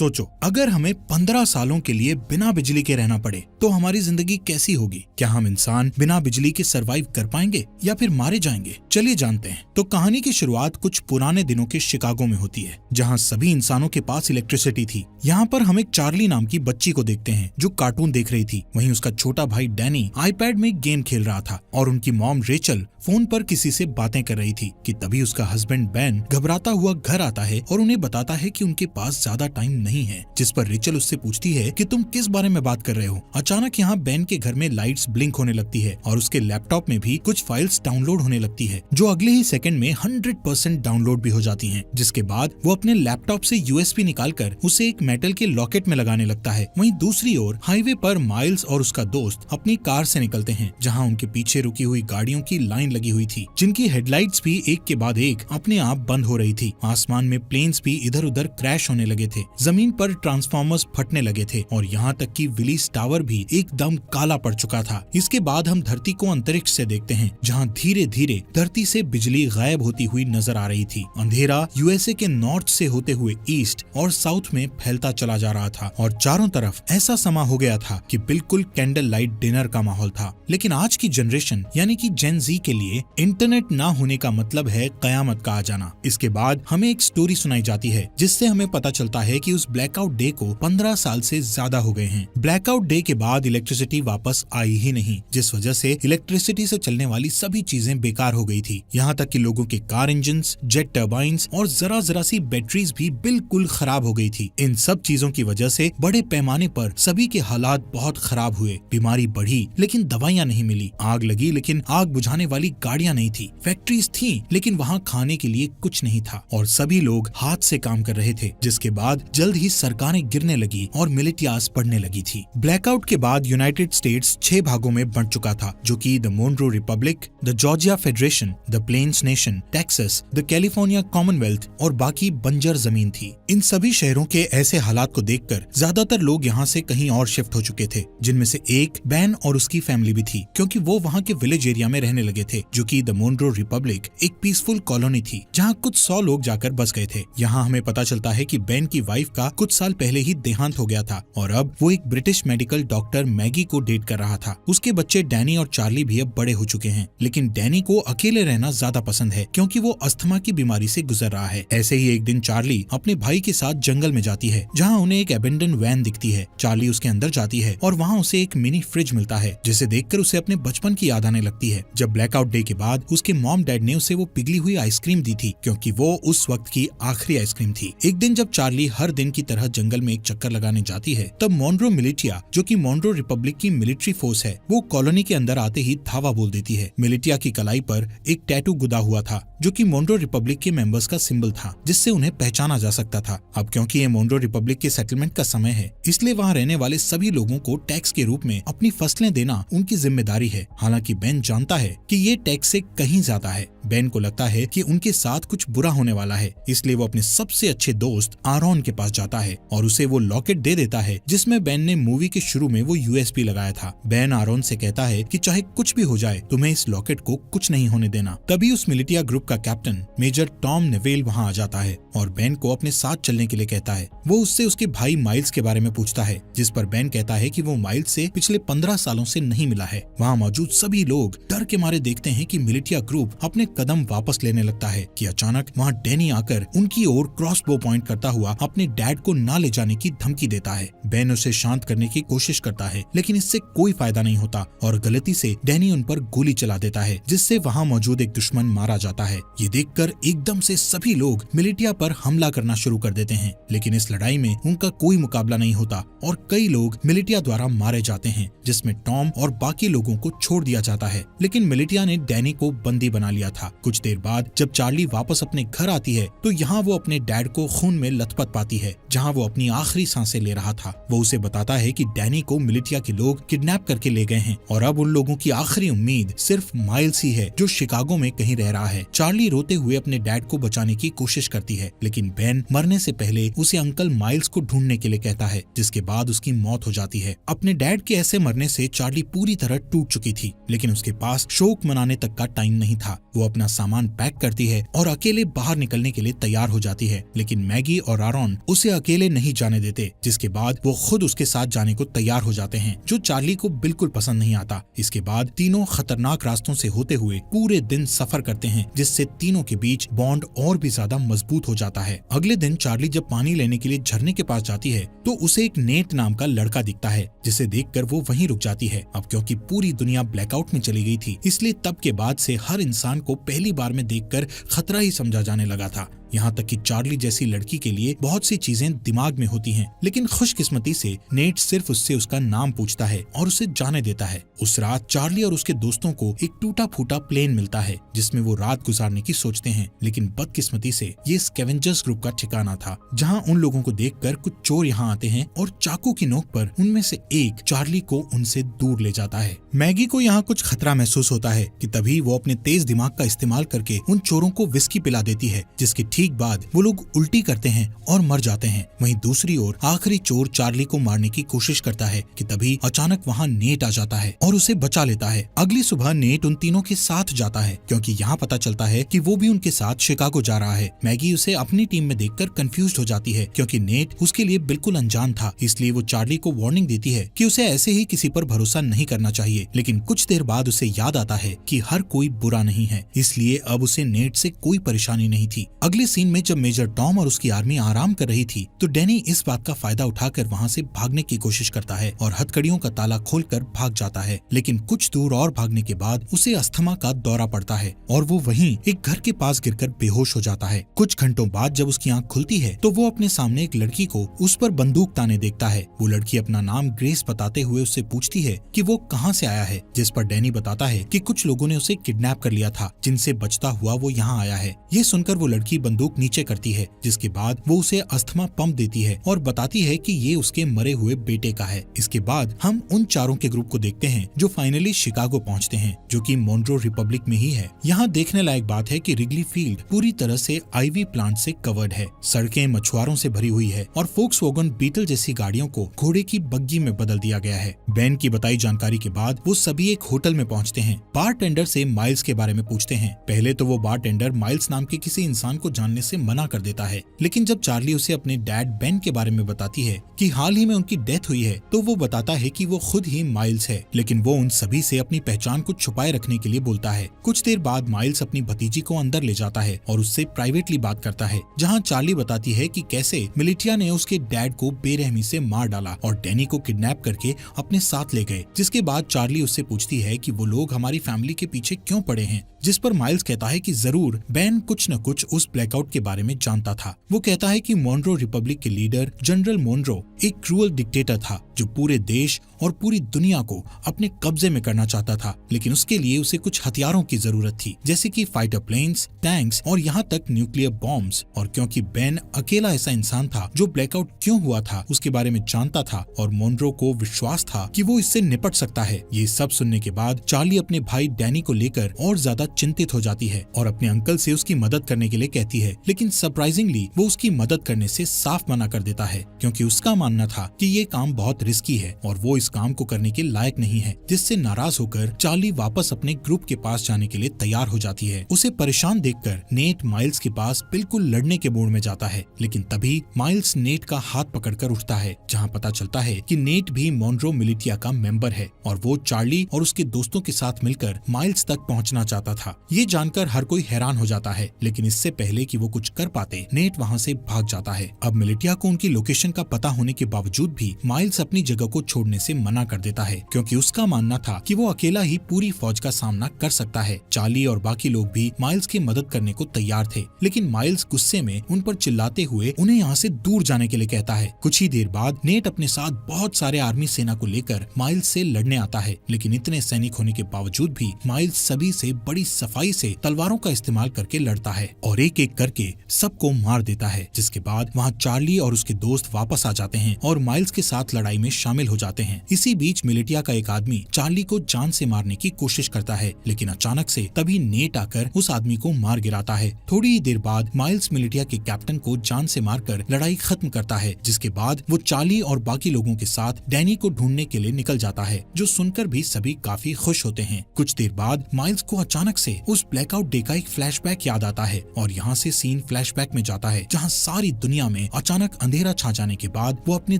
सोचो, अगर हमें 15 सालों के लिए बिना बिजली के रहना पड़े तो हमारी जिंदगी कैसी होगी। क्या हम इंसान बिना बिजली के सरवाइव कर पाएंगे या फिर मारे जाएंगे। चलिए जानते हैं। तो कहानी की शुरुआत कुछ पुराने दिनों के शिकागो में होती है, जहाँ सभी इंसानों के पास इलेक्ट्रिसिटी थी। यहाँ पर हम एक चार्ली नाम की बच्ची को देखते हैं जो कार्टून देख रही थी। वहीं उसका छोटा भाई डैनी आईपैड में गेम खेल रहा था और उनकी मॉम रेचल फोन पर किसी से बातें कर रही थी कि तभी उसका हस्बैंड बेन घबराता हुआ घर आता है और उन्हें बताता है कि उनके पास ज्यादा टाइम नहीं है। जिस पर रेचल उससे पूछती है कि तुम किस बारे में बात कर रहे हो। अचानक यहाँ बेन के घर में लाइट्स ब्लिंक होने लगती है और उसके लैपटॉप में भी कुछ फाइल्स डाउनलोड होने लगती है, जो अगले ही सेकंड में 100% डाउनलोड भी हो जाती हैं। जिसके बाद वो अपने लैपटॉप से यूएसबी निकालकर उसे एक मेटल के लॉकेट में लगाने लगता है। वहीं दूसरी ओर हाईवे पर माइल्स और उसका दोस्त अपनी कार से निकलते हैं, जहाँ उनके पीछे रुकी हुई गाड़ियों की लाइन लगी हुई थी, जिनकी हेडलाइट्स भी एक के बाद एक अपने आप बंद हो रही थी। आसमान में प्लेन्स भी इधर उधर क्रैश होने लगे थे, जमीन पर ट्रांसफार्मर्स फटने लगे थे और यहाँ तक कि विलीस टावर भी एकदम काला पड़ चुका था। इसके बाद हम धरती को अंतरिक्ष से देखते हैं, जहाँ धीरे धीरे धरती से बिजली गायब होती हुई नजर आ रही थी। अंधेरा यूएसए के नॉर्थ से होते हुए ईस्ट और साउथ में फैलता चला जा रहा था और चारों तरफ ऐसा समा हो गया था कि बिल्कुल कैंडल लाइट डिनर का माहौल था। लेकिन आज की जनरेशन यानी कि जेन जी के लिए इंटरनेट ना होने का मतलब है कयामत का आ जाना। इसके बाद हमें एक स्टोरी सुनाई जाती है, जिससे हमें पता चलता है कि उस ब्लैकआउट डे को 15 साल से ज्यादा हो गए हैं। ब्लैकआउट डे के बाद इलेक्ट्रिसिटी वापस आई ही नहीं, जिस वजह से इलेक्ट्रिसिटी से चलने वाली सभी चीजें बेकार हो गई थी। यहाँ तक कि लोगों के कार इंजन, जेट टर्बाइन्स और जरा जरा सी बैटरीज भी बिल्कुल खराब हो गई थी। इन सब चीजों की वजह से बड़े पैमाने पर सभी के हालात बहुत खराब हुए। बीमारी बढ़ी लेकिन दवाइयाँ नहीं मिली, आग लगी लेकिन आग बुझाने वाली गाड़ियाँ नहीं थी, फैक्ट्रीज थी लेकिन वहाँ खाने के लिए कुछ नहीं था और सभी लोग हाथ से काम कर रहे थे। जिसके बाद जल्द ही सरकारें गिरने लगी और मिलिटियाज बढ़ने लगी थी। ब्लैकआउट के बाद यूनाइटेड स्टेट्स 6 भागों में बंट चुका था, जो कि the Monroe republic, the Georgia federation, the plains nation, Texas, the California commonwealth और बाकी बंजर जमीन थी। इन सभी शहरों के ऐसे हालात को देखकर ज्यादातर लोग यहाँ से कहीं और शिफ्ट हो चुके थे, जिनमें से एक बैन और उसकी फैमिली भी थी, क्योंकि वो वहाँ के विलेज एरिया में रहने लगे थे, जो कि द मोनरो रिपब्लिक एक पीसफुल कॉलोनी थी, जहाँ कुछ 100 लोग जाकर बस गए थे। यहाँ हमें पता चलता है कि बेन की वाइफ का कुछ साल पहले ही देहांत हो गया था और अब वो एक ब्रिटिश मेडिकल डॉक्टर मैगी को डेट कर रहा था। उसके बच्चे डैनी और चार्ली भी अब बड़े हो चुके हैं, लेकिन डैनी को अकेले रहना ज्यादा पसंद है, क्योंकि वो अस्थमा की बीमारी से गुजर रहा है। ऐसे ही एक दिन चार्ली अपने भाई के साथ जंगल में जाती है, जहाँ उन्हें एक एबेंडन वैन दिखती है। चार्ली उसके अंदर जाती है और वहाँ उसे एक मिनी फ्रिज मिलता है, जिसे देखकर उसे अपने बचपन की याद आने लगती है, जब ब्लैकआउट डे के बाद उसके मॉम डैड ने उसे वो पिघली हुई आइसक्रीम दी थी, क्योंकि वो उस वक्त की आखिरी आइसक्रीम थी। एक दिन जब चार्ली हर दिन की तरह जंगल में एक चक्कर लगाने जाती है, तब मोनरो मिलिटिया, जो कि मोनरो रिपब्लिक की मिलिट्री फोर्स है, वो कॉलोनी के अंदर आते ही धावा बोल देती है। मिलिटिया की कलाई पर एक टैटू गुदा हुआ था, जो कि मोनरो रिपब्लिक के मेंबर्स का सिंबल था, जिससे उन्हें पहचाना जा सकता था। अब क्योंकि ये मोनरो रिपब्लिक के सेटलमेंट का समय है, इसलिए वहाँ रहने वाले सभी लोगों को टैक्स के रूप में अपनी फसलें देना उनकी जिम्मेदारी है। हालांकि बेन जानता है कि ये टैक्स से कहीं ज्यादा है। बेन को लगता है कि उनके साथ कुछ बुरा होने वाला है, इसलिए वो अपने सबसे अच्छे दोस्त आरोन के पास जाता है और उसे वो लॉकेट दे देता है, जिसमें बेन ने मूवी के शुरू में वो यूएसबी लगाया था। बेन आरोन से कहता है कि चाहे कुछ भी हो जाए, तुम्हें इस लॉकेट को कुछ नहीं होने देना। तभी उस मिलिटिया ग्रुप का कैप्टन मेजर टॉम नेवेल वहाँ आ जाता है और बेन को अपने साथ चलने के लिए कहता है। वो उससे उसके भाई माइल्स के बारे में पूछता है, जिस पर बेन कहता है कि वो माइल्स से पिछले 15 सालों से नहीं मिला है। वहाँ मौजूद सभी लोग डर के मारे देखते हैं कि मिलिटिया ग्रुप अपने कदम वापस लेने लगता है कि अचानक वहाँ डैनी आकर उनकी ओर क्रॉसबो पॉइंट करता हुआ अपने डैड को ना ले जाने की धमकी देता है। बेन उसे शांत करने की कोशिश करता है, लेकिन इससे कोई फायदा नहीं होता और गलती से डैनी उन पर गोली चला देता है, जिससे वहाँ मौजूद एक दुश्मन मारा जाता है। ये देखकर एकदम से सभी लोग मिलिटिया पर हमला करना शुरू कर देते हैं, लेकिन इस लड़ाई में उनका कोई मुकाबला नहीं होता और कई लोग मिलिटिया द्वारा मारे जाते हैं, जिसमें टॉम और बाकी लोगों को छोड़ दिया जाता है। लेकिन मिलिटिया ने डैनी को बंदी बना लिया था। कुछ देर बाद जब चार्ली वापस अपने घर आती है, तो यहाँ वो अपने डैड को खून में लथपथ पाती है, जहाँ वो अपनी आखिरी सांसें ले रहा था। वो उसे बताता है कि डैनी को मिलिटिया के लोग किडनैप करके ले गए हैं और अब उन लोगों की आखिरी उम्मीद सिर्फ माइल्स ही है, जो शिकागो में कहीं रह रहा है। चार्ली रोते हुए अपने डैड को बचाने की कोशिश करती है, लेकिन बेन मरने से पहले उसे अंकल माइल्स को ढूंढने के लिए कहता है, जिसके बाद उसकी मौत हो जाती है। अपने डैड के ऐसे मरने से चार्ली पूरी तरह टूट चुकी थी, लेकिन उसके पास शोक मनाने तक का टाइम नहीं था। वो अपना सामान पैक करती है और अकेले बाहर निकलने के लिए तैयार हो जाती है, लेकिन मैगी और आरॉन उसे अकेले नहीं जाने देते, जिसके बाद वो खुद उसके साथ जाने को तैयार हो जाते हैं, जो चार्ली को बिल्कुल पसंद नहीं आता। इसके बाद तीनों खतरनाक रास्तों से होते हुए पूरे दिन सफर करते हैं, जिससे तीनों के बीच बॉन्ड और भी ज्यादा मजबूत हो जाता है। अगले दिन चार्ली जब पानी लेने के लिए झरने के पास जाती है तो उसे एक नेट नाम का लड़का दिखता है, जिसे देखकर वो वहीं रुक जाती है। अब क्योंकि पूरी दुनिया ब्लैकआउट में चली गई थी, इसलिए तब के बाद से हर इंसान को पहली बार में देखकर खतरा ही समझा जाने लगा था। यहाँ तक कि चार्ली जैसी लड़की के लिए बहुत सी चीजें दिमाग में होती हैं, लेकिन खुशकिस्मती से नेट सिर्फ उससे उसका नाम पूछता है और उसे जाने देता है। उस रात चार्ली और उसके दोस्तों को एक टूटा फूटा प्लेन मिलता है, जिसमें वो रात गुजारने की सोचते हैं, लेकिन बदकिस्मती से ये स्कैवेंजर्स ग्रुप का ठिकाना था, जहाँ उन लोगों को देखकर कुछ चोर यहाँ आते हैं और चाकू की नोक पर उनमें से एक चार्ली को उनसे दूर ले जाता है। मैगी को यहाँ कुछ खतरा महसूस होता है कि तभी वो अपने तेज दिमाग का इस्तेमाल करके उन चोरों को विस्की पिला देती है, जिसके ठीक बाद वो लोग उल्टी करते हैं और मर जाते हैं। वहीं दूसरी ओर आखिरी चोर चार्ली को मारने की कोशिश करता है कि तभी अचानक वहाँ नेट आ जाता है और उसे बचा लेता है। अगली सुबह नेट उन तीनों के साथ जाता है, क्योंकि यहाँ पता चलता है कि वो भी उनके साथ शिकागो जा रहा है। मैगी उसे अपनी टीम में देखकर कंफ्यूज हो जाती है, क्योंकि नेट उसके लिए बिल्कुल अनजान था, इसलिए वो चार्ली को वार्निंग देती है कि उसे ऐसे ही किसी पर भरोसा नहीं करना चाहिए। लेकिन कुछ देर बाद उसे याद आता है कि हर कोई बुरा नहीं है, इसलिए अब उसे नेट से कोई परेशानी नहीं थी। अगले सीन में जब मेजर टॉम और उसकी आर्मी आराम कर रही थी तो डैनी इस बात का फायदा उठाकर वहाँ से भागने की कोशिश करता है और हथकड़ियों का ताला खोलकर भाग जाता है। लेकिन कुछ दूर और भागने के बाद उसे अस्थमा का दौरा पड़ता है और वो वहीं एक घर के पास गिरकर बेहोश हो जाता है। कुछ घंटों बाद जब उसकी आंख खुलती है तो वो अपने सामने एक लड़की को उस पर बंदूक ताने देखता है। वो लड़की अपना नाम ग्रेस बताते हुए उससे पूछती है कि वो कहाँ से आया है, जिस पर डैनी बताता है कि कुछ लोगों ने उसे किडनैप कर लिया था, जिनसे बचता हुआ वो यहाँ आया है। ये सुनकर वो लड़की बंदूक नीचे करती है, जिसके बाद वो उसे अस्थमा पंप देती है और बताती है कि ये उसके मरे हुए बेटे का है। इसके बाद हम उन चारों के ग्रुप को देखते हैं जो फाइनली शिकागो पहुंचते हैं, जो कि मोनरो रिपब्लिक में ही है। यहाँ देखने लायक बात है कि रिगली फील्ड पूरी तरह से आईवी प्लांट से कवर्ड है, सड़कें मछुआरों से भरी हुई है और फोक्सवैगन बीटल जैसी गाड़ियों को घोड़े की बग्गी में बदल दिया गया है। बेन की बताई जानकारी के बाद वो सभी एक होटल में पहुंचते हैं। बारटेंडर से माइल्स के बारे में पूछते हैं। पहले तो वो बारटेंडर माइल्स नाम के किसी इंसान को जानने से मना कर देता है, लेकिन जब चार्ली उसे अपने डैड बेन के बारे में बताती है कि हाल ही में उनकी डेथ हुई है, तो वो बताता है कि वो खुद ही माइल्स है, लेकिन वो उन सभी से अपनी पहचान को छुपाए रखने के लिए बोलता है। कुछ देर बाद माइल्स अपनी भतीजी को अंदर ले जाता है और उससे प्राइवेटली बात करता है, जहाँ चार्ली बताती है कि कैसे मिलिटिया ने उसके डैड को बेरहमी से मार डाला और डैनी को किडनैप करके अपने साथ ले गए। जिसके बाद चार्ली उससे पूछती है कि वो लोग हमारी फैमिली के पीछे क्यों पड़े हैं, जिस पर माइल्स कहता है कि जरूर बेन कुछ न कुछ उस ब्लैकआउट के बारे में जानता था। वो कहता है कि मोनरो रिपब्लिक के लीडर जनरल मोनरो एक क्रूअल डिक्टेटर था, जो पूरे देश और पूरी दुनिया को अपने कब्जे में करना चाहता था, लेकिन उसके लिए उसे कुछ हथियारों की जरूरत थी, जैसे कि फाइटर प्लेन्स, टैंक्स और यहाँ तक न्यूक्लियर बॉम्ब्स। और क्योंकि बेन अकेला ऐसा इंसान था जो ब्लैकआउट क्यों हुआ था उसके बारे में जानता था और मोनरो को विश्वास था कि वो इससे निपट सकता है। ये सब सुनने के बाद चार्ली अपने भाई डैनी को लेकर और ज्यादा चिंतित हो जाती है और अपने अंकल से उसकी मदद करने के लिए कहती है, लेकिन सरप्राइजिंगली वो उसकी मदद करने से साफ मना कर देता है, क्योंकि उसका मानना था कि ये काम बहुत रिस्की है और वो इस काम को करने के लायक नहीं है। जिससे नाराज होकर चार्ली वापस अपने ग्रुप के पास जाने के लिए तैयार हो जाती है। उसे परेशान देखकर नेट माइल्स के पास बिल्कुल लड़ने के मूड में जाता है, लेकिन तभी माइल्स नेट का हाथ पकड़कर उठता है, जहाँ पता चलता है कि नेट भी मोनरो मिलिटिया का मेंबर है और वो चार्ली और उसके दोस्तों के साथ मिलकर माइल्स तक पहुँचना चाहता था। ये जानकर हर कोई हैरान हो जाता है, लेकिन इससे पहले कि वो कुछ कर पाते नेट वहाँ से भाग जाता है। अब मिलिटिया को उनकी लोकेशन का पता होने के बावजूद भी माइल्स अपनी जगह को छोड़ने से मना कर देता है, क्योंकि उसका मानना था कि वो अकेला ही पूरी फौज का सामना कर सकता है। चार्ली और बाकी लोग भी माइल्स की मदद करने को तैयार थे, लेकिन माइल्स गुस्से में उन पर चिल्लाते हुए उन्हें यहाँ से दूर जाने के लिए कहता है। कुछ ही देर बाद नेट अपने साथ बहुत सारे आर्मी सेना को लेकर माइल्स से लड़ने आता है, लेकिन इतने सैनिक होने के बावजूद भी माइल्स सभी से बड़ी सफाई से तलवारों का इस्तेमाल करके लड़ता है और एक एक करके सबको मार देता है, जिसके बाद वहाँ चार्ली और उसके दोस्त वापस आ जाते हैं और माइल्स के साथ लड़ाई में शामिल हो जाते हैं। इसी बीच मिलिटिया का एक आदमी चार्ली को जान से मारने की कोशिश करता है, लेकिन अचानक से तभी नेट आकर उस आदमी को मार गिराता है। थोड़ी ही देर बाद माइल्स मिलिटिया के कैप्टन को जान से मारकर लड़ाई खत्म करता है, जिसके बाद वो चार्ली और बाकी लोगों के साथ डैनी को ढूंढने के लिए निकल जाता है, जो सुनकर भी सभी काफी खुश होते हैं। कुछ देर बाद माइल्स को अचानक से उस ब्लैकआउट डे का एक फ्लैशबैक याद आता है और यहाँ से सीन फ्लैशबैक में जाता है, जहाँ सारी दुनिया में अचानक अंधेरा छा जाने के बाद वो अपने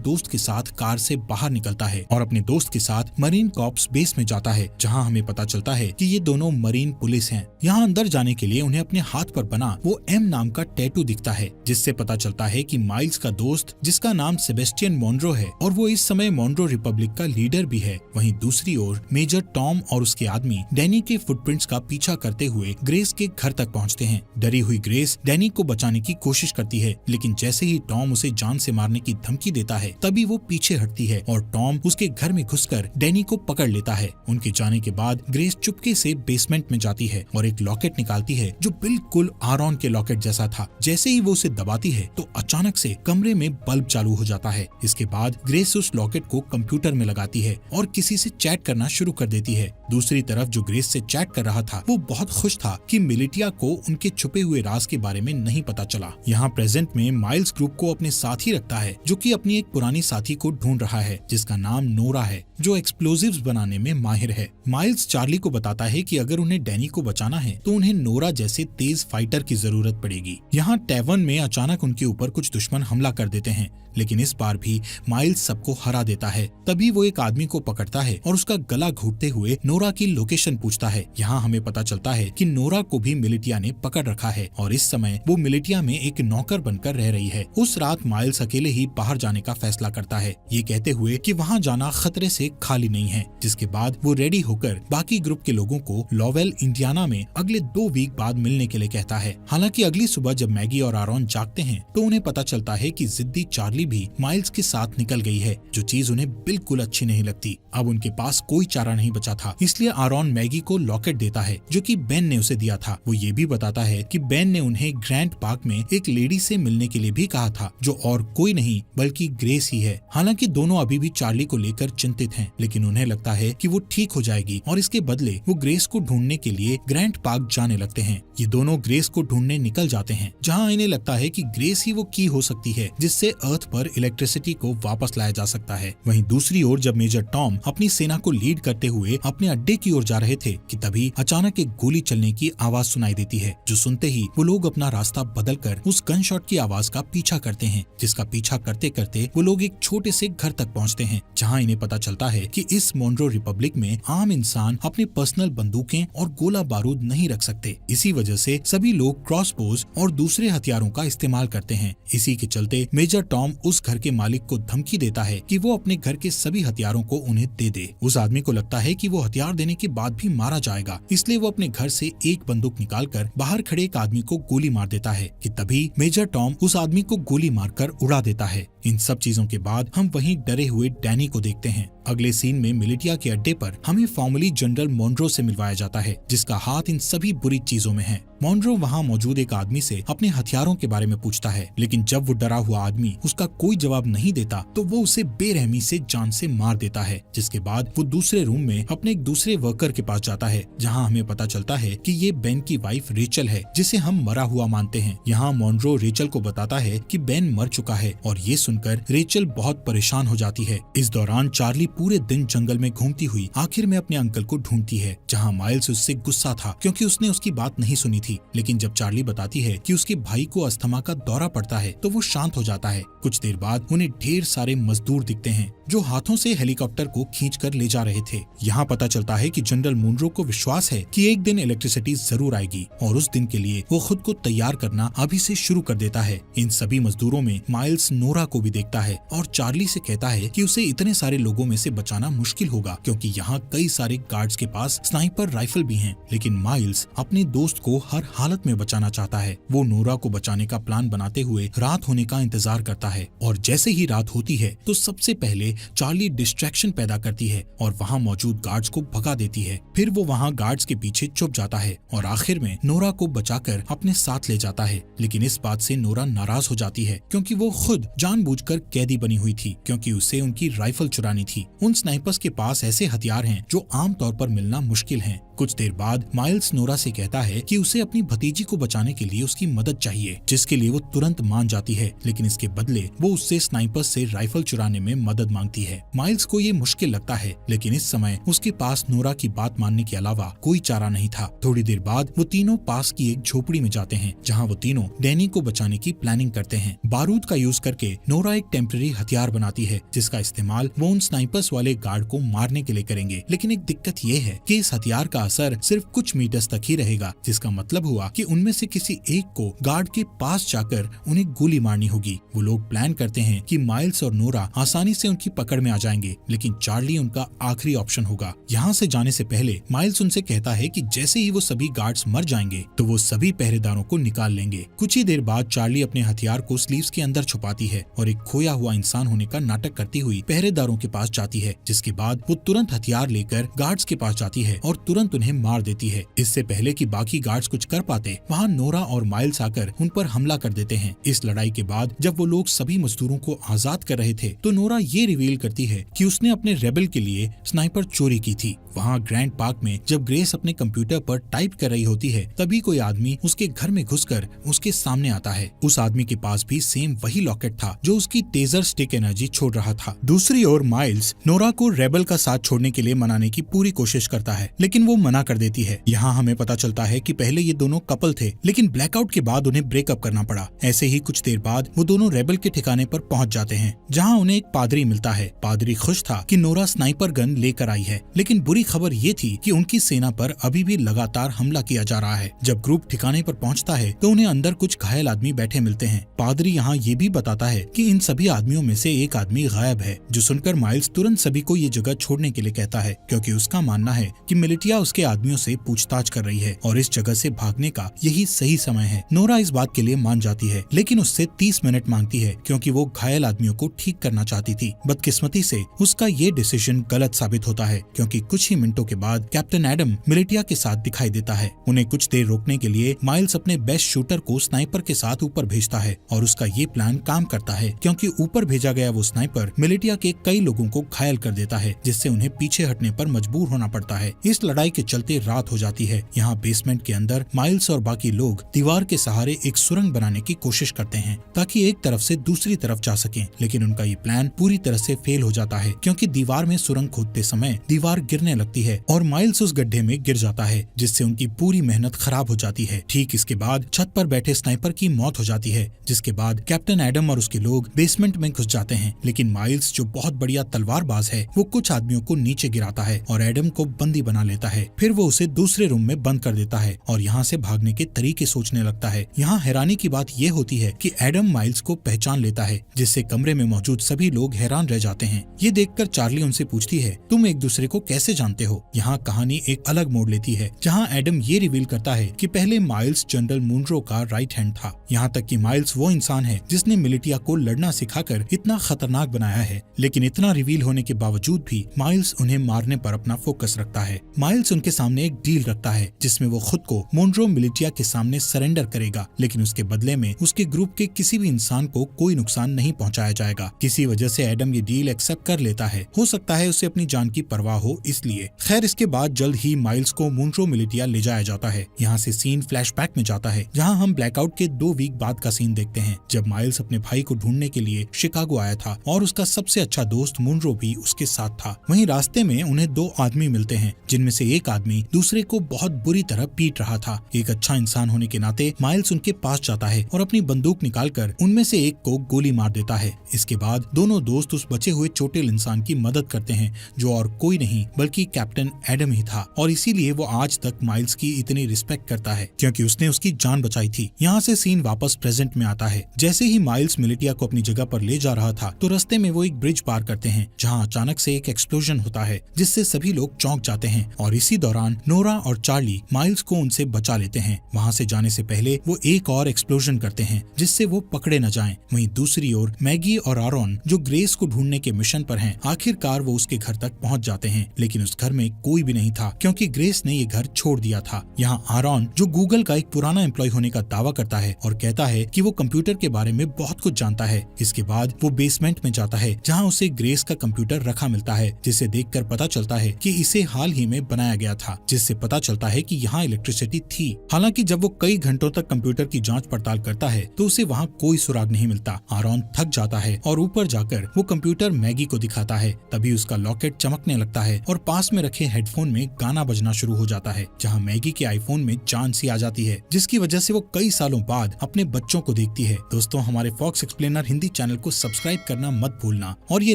दोस्त के साथ कार से बाहर निकलता है और अपने दोस्त के साथ मरीन कॉर्प्स बेस में जाता है, जहाँ हमें पता चलता है कि ये दोनों मरीन पुलिस हैं। यहाँ अंदर जाने के लिए उन्हें अपने हाथ पर बना वो एम नाम का टैटू दिखता है, जिससे पता चलता है कि माइल्स का दोस्त, जिसका नाम सेबेस्टियन मॉनरो है और वो इस समय मॉनरो रिपब्लिक का लीडर भी है। वहीं दूसरी ओर मेजर टॉम और उसके आदमी डैनी के फुटप्रिंट्स का पीछा करते हुए ग्रेस के घर तक पहुँचते हैं। डरी हुई ग्रेस डैनी को बचाने की कोशिश करती है, लेकिन जैसे ही टॉम उसे जान से मारने की धमकी देता है तभी वो पीछे हटती है और टॉम उसके घर में घुसकर डैनी को पकड़ लेता है। उनके जाने के बाद ग्रेस चुपके से बेसमेंट में जाती है और एक लॉकेट निकालती है जो बिल्कुल आरॉन के लॉकेट जैसा था। जैसे ही वो उसे दबाती है तो अचानक से कमरे में बल्ब चालू हो जाता है। इसके बाद ग्रेस उस लॉकेट को कंप्यूटर में लगाती है और किसी से चैट करना शुरू कर देती है। दूसरी तरफ जो ग्रेस से चैट कर रहा था वो बहुत खुश था कि मिलिटिया को उनके छुपे हुए राज के बारे में नहीं पता चला। यहाँ प्रेजेंट में माइल्स ग्रुप को अपने साथ ही रखता है, जो कि अपनी एक पुरानी साथी को ढूंढ रहा है जिसका नाम नोरा है, जो एक्सप्लोजिव्स बनाने में माहिर है। माइल्स चार्ली को बताता है कि अगर उन्हें डैनी को बचाना है तो उन्हें नोरा जैसे तेज फाइटर की जरूरत पड़ेगी। यहाँ टैवर्न में अचानक उनके ऊपर कुछ दुश्मन हमला कर देते हैं, लेकिन इस बार भी माइल्स सबको हरा देता है। तभी वो एक आदमी को पकड़ता है और उसका गला घोटते हुए नोरा की लोकेशन पूछता है। यहाँ हमें पता चलता है कि नोरा को भी मिलिटिया ने पकड़ रखा है और इस समय वो मिलिटिया में एक नौकर बनकर रह रही है। उस रात माइल्स अकेले ही बाहर जाने का फैसला करता है, ये कहते हुए कि वहाँ जाना खतरे से खाली नहीं है। जिसके बाद वो रेडी होकर बाकी ग्रुप के लोगों को लॉवेल इंडियाना में अगले 2 वीक बाद मिलने के लिए कहता है। हालांकि अगली सुबह जब मैगी और आरॉन जागते हैं तो उन्हें पता चलता है कि जिद्दी चार्ली भी माइल्स के साथ निकल गई है, जो चीज उन्हें बिल्कुल अच्छी नहीं लगती। अब उनके पास कोई चारा नहीं बचा था, इसलिए आरॉन मैगी को लॉकेट देता है जो कि बेन ने उसे दिया था। वो ये भी बताता है कि बेन ने उन्हें ग्रैंड पार्क में एक लेडी से मिलने के लिए भी कहा था, जो और कोई नहीं बल्कि ग्रेस ही है। हालांकि दोनों अभी भी चार्ली को लेकर चिंतित हैं, लेकिन उन्हें लगता है कि वो ठीक हो जाएगी और इसके बदले वो ग्रेस को ढूंढने के लिए ग्रैंड पार्क जाने लगते हैं। ये दोनों ग्रेस को ढूंढने निकल जाते हैं, जहाँ इन्हें लगता है कि ग्रेस ही वो की हो सकती है जिससे अर्थ पर इलेक्ट्रिसिटी को वापस लाया जा सकता है। वहीं दूसरी ओर जब मेजर टॉम अपनी सेना को लीड करते हुए अपने अड्डे की ओर जा रहे थे कि तभी अचानक एक गोली चलने की आवाज सुनाई देती है, जो सुनते ही वो लोग अपना रास्ता बदलकर उस गन शॉट की आवाज का पीछा करते हैं, जिसका पीछा करते करते वो लोग एक छोटे से घर तक पहुंचते हैं, जहां इन्हें पता चलता है कि इस मोन्रो रिपब्लिक में आम इंसान अपने पर्सनल बंदूकें और गोला बारूद नहीं रख सकते। इसी वजह से सभी लोग क्रॉसबोज और दूसरे हथियारों का इस्तेमाल करते हैं। इसी के चलते मेजर टॉम उस घर के मालिक को धमकी देता है कि वो अपने घर के सभी हथियारों को उन्हें दे दे। उस आदमी को लगता है कि वो हथियार देने के बाद भी मारा जाएगा, इसलिए वो अपने घर से एक बंदूक निकालकर बाहर खड़े एक आदमी को गोली मार देता है कि तभी मेजर टॉम उस आदमी को गोली मारकर उड़ा देता है। इन सब चीजों के बाद हम वहीं डरे हुए डैनी को देखते हैं। अगले सीन में मिलिटिया के अड्डे पर हमें फॉर्मली जनरल मॉनरो से मिलवाया जाता है, जिसका हाथ इन सभी बुरी चीजों में है। मॉनरो वहाँ मौजूद एक आदमी से अपने हथियारों के बारे में पूछता है, लेकिन जब वो डरा हुआ आदमी उसका कोई जवाब नहीं देता तो वो उसे बेरहमी से जान से मार देता है। जिसके बाद वो दूसरे रूम में अपने एक दूसरे वर्कर के पास जाता है, जहाँ हमें पता चलता है कि ये बेन की वाइफ रेचल है, जिसे हम मरा हुआ मानते हैं। यहाँ मॉनरो रेचल को बताता है कि बेन मर चुका है और ये सुनकर रेचल बहुत परेशान हो जाती है। इस दौरान चार्ली पूरे दिन जंगल में घूमती हुई आखिर में अपने अंकल को ढूंढती है, जहाँ माइल्स उससे गुस्सा था क्योंकि उसने उसकी बात नहीं सुनी थी। लेकिन जब चार्ली बताती है कि उसके भाई को अस्थमा का दौरा पड़ता है तो वो शांत हो जाता है। कुछ देर बाद उन्हें ढेर सारे मजदूर दिखते हैं जो हाथों से हेलीकॉप्टर को खींचकर ले जा रहे थे। यहाँ पता चलता है कि जनरल मुनरो को विश्वास है कि एक दिन इलेक्ट्रिसिटी जरूर आएगी और उस दिन के लिए वो खुद को तैयार करना अभी से शुरू कर देता है। इन सभी मजदूरों में माइल्स नोरा को भी देखता है और चार्ली से कहता है कि उसे इतने सारे लोगों में से बचाना मुश्किल होगा क्योंकि यहाँ कई सारे गार्ड्स के पास स्नाइपर राइफल भी हैं। लेकिन माइल्स अपने दोस्त को हर हालत में बचाना चाहता है। वो नोरा को बचाने का प्लान बनाते हुए रात होने का इंतजार करता है और जैसे ही रात होती है तो सबसे पहले चार्ली डिस्ट्रैक्शन पैदा करती है और वहाँ मौजूद गार्ड्स को भगा देती है। फिर वो वहाँ गार्ड्स के पीछे छुप जाता है और आखिर में नोरा को बचाकर अपने साथ ले जाता है। लेकिन इस बात से नोरा नाराज हो जाती है क्योंकि वो खुद जानबूझकर कैदी बनी हुई थी, क्योंकि उसे उनकी राइफल चुरानी थी। उन स्नाइपर्स के पास ऐसे हथियार हैं जो आम तौर पर मिलना मुश्किल हैं। कुछ देर बाद माइल्स नोरा से कहता है कि उसे अपनी भतीजी को बचाने के लिए उसकी मदद चाहिए, जिसके लिए वो तुरंत मान जाती है। लेकिन इसके बदले वो उससे स्नाइपर्स से राइफल चुराने में मदद मांगती है। माइल्स को ये मुश्किल लगता है, लेकिन इस समय उसके पास नोरा की बात मानने के अलावा कोई चारा नहीं था। थोड़ी देर बाद वो तीनों पास की एक झोपड़ी में जाते हैं, जहाँ वो तीनों डैनी को बचाने की प्लानिंग करते हैं। बारूद का यूज करके नोरा एक टेम्पररी हथियार बनाती है, जिसका इस्तेमाल वो उन स्नाइपर्स वाले गार्ड को मारने के लिए करेंगे। लेकिन एक दिक्कत ये है कि इस हथियार का असर सिर्फ कुछ मीटर्स तक ही रहेगा, जिसका मतलब हुआ कि उनमें से किसी एक को गार्ड के पास जाकर उन्हें गोली मारनी होगी। वो लोग प्लान करते हैं कि माइल्स और नोरा आसानी से उनकी पकड़ में आ जाएंगे, लेकिन चार्ली उनका आखिरी ऑप्शन होगा। यहाँ से जाने से पहले माइल्स उनसे कहता है कि जैसे ही वो सभी गार्ड्स मर जाएंगे तो वो सभी पहरेदारों को निकाल लेंगे। कुछ ही देर बाद चार्ली अपने हथियार को स्लीव्स के अंदर छुपाती है और एक खोया हुआ इंसान होने का नाटक करती हुई पहरेदारों के पास जाती है, जिसके बाद वो तुरंत हथियार लेकर गार्ड्स के पास जाती है और तुरंत उन्हें मार देती है। इससे पहले कि बाकी गार्ड्स कुछ कर पाते, वहाँ नोरा और माइल्स आकर उन पर हमला कर देते हैं। इस लड़ाई के बाद जब वो लोग सभी मजदूरों को आजाद कर रहे थे तो नोरा ये रिवील करती है कि उसने अपने रेबल के लिए स्नाइपर चोरी की थी। वहाँ ग्रैंड पार्क में जब ग्रेस अपने कंप्यूटर पर टाइप कर रही होती है, तभी कोई आदमी उसके घर में घुसकर उसके सामने आता है। उस आदमी के पास भी सेम वही लॉकेट था जो उसकी टेजर स्टिक एनर्जी छोड़ रहा था। दूसरी ओर माइल्स नोरा को रेबल का साथ छोड़ने के लिए मनाने की पूरी कोशिश करता है, लेकिन वो मना कर देती है। यहाँ हमें पता चलता है कि पहले ये दोनों कपल थे, लेकिन ब्लैकआउट के बाद उन्हें ब्रेकअप करना पड़ा। ऐसे ही कुछ देर बाद वो दोनों रेबल के ठिकाने पर पहुंच जाते हैं, जहाँ उन्हें एक पादरी मिलता है। पादरी खुश था कि नोरा स्नाइपर गन लेकर आई है, लेकिन बुरी खबर ये थी कि उनकी सेना पर अभी भी लगातार हमला किया जा रहा है। जब ग्रुप ठिकाने पर पहुंचता है तो उन्हें अंदर कुछ घायल आदमी बैठे मिलते हैं। पादरी यहाँ ये भी बताता है कि इन सभी आदमियों में से एक आदमी गायब है, जो सुनकर माइल्स तुरंत सभी को ये जगह छोड़ने के लिए कहता है, क्योंकि उसका मानना है कि मिलिटिया उसके आदमियों से पूछताछ कर रही है और इस जगह से भागने का यही सही समय है। नोरा इस बात के लिए मान जाती है, लेकिन उससे 30 मिनट मांगती है, क्योंकि वो घायल आदमियों को ठीक करना चाहती थी। बदकिस्मती से उसका ये डिसीजन गलत साबित होता है, क्योंकि कुछ ही मिनटों के बाद कैप्टन एडम मिलिटिया के साथ दिखाई देता है। उन्हें कुछ देर रोकने के लिए माइल्स अपने बेस्ट शूटर को स्नाइपर के साथ ऊपर भेजता है और उसका ये प्लान काम करता है, क्योंकि ऊपर भेजा गया वो स्नाइपर मिलिटिया के कई लोगों को घायल कर देता है, जिससे उन्हें पीछे हटने पर मजबूर होना पड़ता है। इस लड़ाई के चलते रात हो जाती है। यहाँ बेसमेंट के अंदर माइल्स और बाकी लोग दीवार के सहारे एक सुरंग बनाने की कोशिश करते हैं ताकि एक तरफ से दूसरी तरफ जा सकें, लेकिन उनका ये प्लान पूरी तरह से फेल हो जाता है, क्योंकि दीवार में सुरंग खोदते समय दीवार गिरने लगती है और माइल्स उस गड्ढे में गिर जाता है, जिससे उनकी पूरी मेहनत खराब हो जाती है। ठीक इसके बाद छत पर बैठे स्नाइपर की मौत हो जाती है, जिसके बाद कैप्टन एडम और उसके लोग बेसमेंट में घुस जाते हैं। लेकिन माइल्स, जो बहुत बढ़िया तलवारबाज है, वो कुछ आदमियों को नीचे गिराता है और एडम को बंदी बना लेता है। फिर वो उसे दूसरे रूम में बंद कर देता है और यहाँ से भागने के तरीके सोचने लगता है। यहाँ हैरानी की बात ये होती है कि एडम माइल्स को पहचान लेता है, जिससे कमरे में मौजूद सभी लोग हैरान रह जाते हैं। ये देखकर चार्ली उनसे पूछती है, तुम एक दूसरे को कैसे जानते हो? यहाँ कहानी एक अलग मोड़ लेती है, जहाँ एडम ये रिवील करता है कि पहले माइल्स जनरल मुनरो का राइट हैंड था। यहाँ तक कि माइल्स वो इंसान है जिसने मिलिटिया को लड़ना सिखाकर इतना खतरनाक बनाया है। लेकिन इतना रिवील होने के बावजूद भी माइल्स उन्हें मारने पर अपना फोकस रखता है। माइल्स उनके सामने एक डील रखता है, जिसमें वो खुद को मुनरो मिलिटिया के सामने सरेंडर करेगा, लेकिन उसके बदले में उसके ग्रुप के किसी भी इंसान को कोई नुकसान नहीं पहुंचाया जाएगा। किसी वजह से एडम ये डील एक्सेप्ट कर लेता है। हो सकता है उसे अपनी जान की परवाह हो इसलिए। खैर, इसके बाद जल्द ही माइल्स को मुनरो मिलिटिया ले जाया जाता है। यहाँ से सीन फ्लैशबैक में जाता है, जहाँ हम ब्लैकआउट के 2 वीक बाद का सीन देखते हैं, जब माइल्स अपने भाई को ढूंढने के लिए शिकागो आया था और उसका सबसे अच्छा दोस्त मुनरो भी उसके साथ था। वहीं रास्ते में उन्हें 2 आदमी मिलते हैं, जिनमें से एक आदमी दूसरे को बहुत बुरी तरह पीट रहा था। एक अच्छा इंसान होने के नाते माइल्स उनके पास जाता है और अपनी बंदूक निकालकर उनमें से एक को गोली मार देता है। इसके बाद दोनों दोस्त उस बचे हुए चोटिल इंसान की मदद करते हैं, जो और कोई नहीं बल्कि कैप्टन एडम ही था, और इसीलिए वो आज तक माइल्स की इतनी रिस्पेक्ट करता है, क्योंकि उसने उसकी जान बचाई थी। यहाँ से सीन वापस प्रेजेंट में आता है। जैसे ही माइल्स मिलिटिया को अपनी जगह पर ले जा रहा था तो रास्ते में वो एक ब्रिज पार करते हैं, जहाँ अचानक से एक एक्सप्लोजन होता है, जिससे सभी लोग चौंक जाते हैं और इसी इसी दौरान नोरा और चार्ली माइल्स को उनसे बचा लेते हैं। वहाँ से जाने से पहले वो एक और एक्सप्लोजन करते हैं जिससे वो पकड़े न जाएं। वहीं दूसरी ओर मैगी और आरॉन जो ग्रेस को ढूंढने के मिशन पर हैं, आखिरकार वो उसके घर तक पहुंच जाते हैं, लेकिन उस घर में कोई भी नहीं था क्योंकि ग्रेस ने ये घर छोड़ दिया था। यहाँ आरॉन जो गूगल का एक पुराना एम्प्लॉय होने का दावा करता है और कहता है कि वो कंप्यूटर के बारे में बहुत कुछ जानता है। इसके बाद वो बेसमेंट में जाता है जहाँ उसे ग्रेस का कंप्यूटर रखा मिलता है, जिसे देखकर पता चलता है कि इसे हाल ही में बनाया गया था, जिससे पता चलता है कि यहाँ इलेक्ट्रिसिटी थी। हालांकि जब वो कई घंटों तक कंप्यूटर की जांच पड़ताल करता है तो उसे वहाँ कोई सुराग नहीं मिलता। आरॉन थक जाता है और ऊपर जाकर वो कंप्यूटर मैगी को दिखाता है। तभी उसका लॉकेट चमकने लगता है और पास में रखे हेडफोन में गाना बजना शुरू हो जाता है, जहाँ मैगी के आईफोन में जान सी आ जाती है, जिसकी वजह से वो कई सालों बाद अपने बच्चों को देखती है। दोस्तों, हमारे फॉक्स एक्सप्लेनर हिंदी चैनल को सब्सक्राइब करना मत भूलना। और ये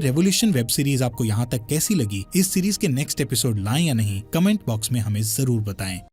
रेवोल्यूशन वेब सीरीज आपको यहाँ तक कैसी लगी, इस सीरीज के नेक्स्ट एपिसोड लाएं या नहीं, कमेंट बॉक्स में हमें जरूर बताएं।